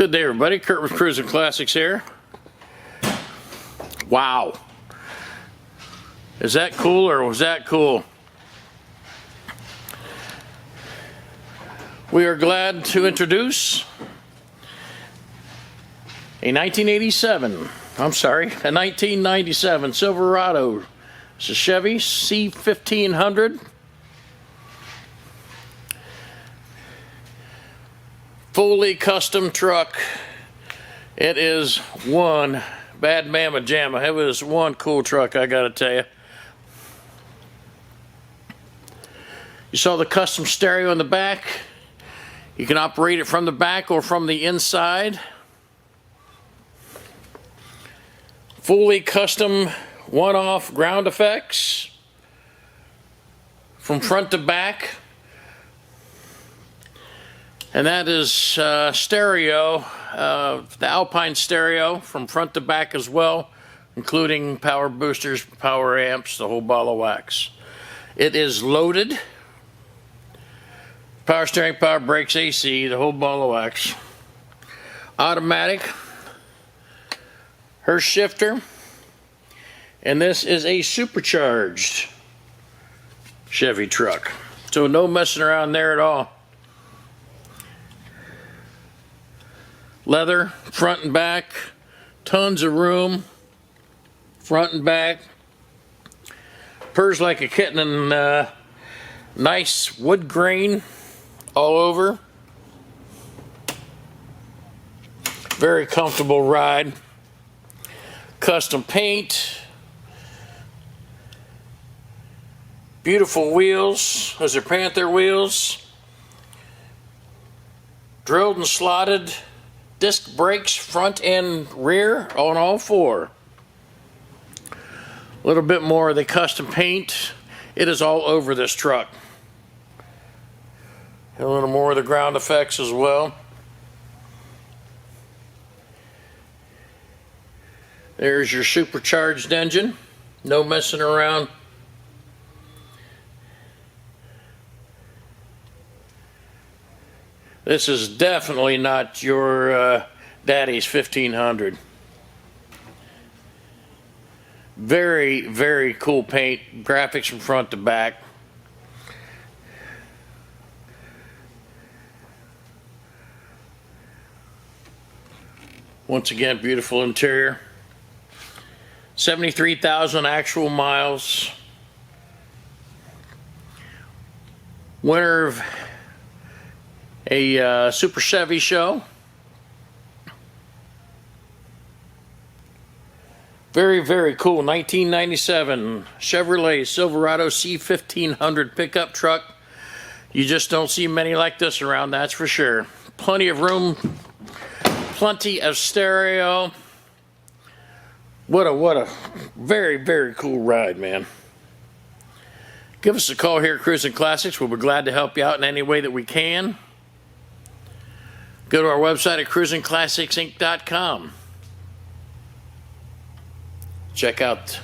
Good day, everybody. Kurt with CRUISIN Classics here. Wow. Is that cool or was that cool? We are glad to introduce a 1997 Silverado. It's a Chevy C1500. Fully custom truck. It is one bad mamma jamma. It was one cool truck, I gotta tell you. You saw the custom stereo in the back. You can operate it from the back or from the inside. Fully custom one-off ground effects from front to back. And that is stereo, the Alpine stereo from front to back as well, including power boosters, power amps, the whole ball of wax. It is loaded. Power steering, power brakes, AC, the whole ball of wax. Automatic. Her shifter. And this is a supercharged Chevy truck. So no messing around there at all. Leather, front and back, tons of room, front and back. Purrs like a kitten and nice wood grain all over. Very comfortable ride. Custom paint. Beautiful wheels. Those are Panther wheels. Drilled and slotted. Disc brakes, front and rear, on all four. A little bit more of the custom paint. It is all over this truck. A little more of the ground effects as well. There's your supercharged engine. No messing around. This is definitely not your daddy's 1500. Very, very cool paint. Graphics from front to back. Once again, beautiful interior. 73,000 actual miles. Winner of a Super Chevy show. Very, very cool 1997 Chevrolet Silverado C1500 pickup truck. You just don't see many like this around, that's for sure. Plenty of room, plenty of stereo. What a very, very cool ride, man. Give us a call here at CRUISIN Classics. We'll be glad to help you out in any way that we can. Go to our website at CRUISINClassicsinc.com. Check out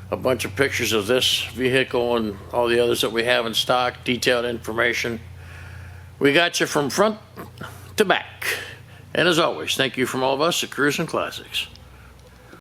a bunch of pictures of this vehicle and all the others that we have in stock, detailed information. We got you from front to back. And as always, thank you from all of us at CRUISIN Classics.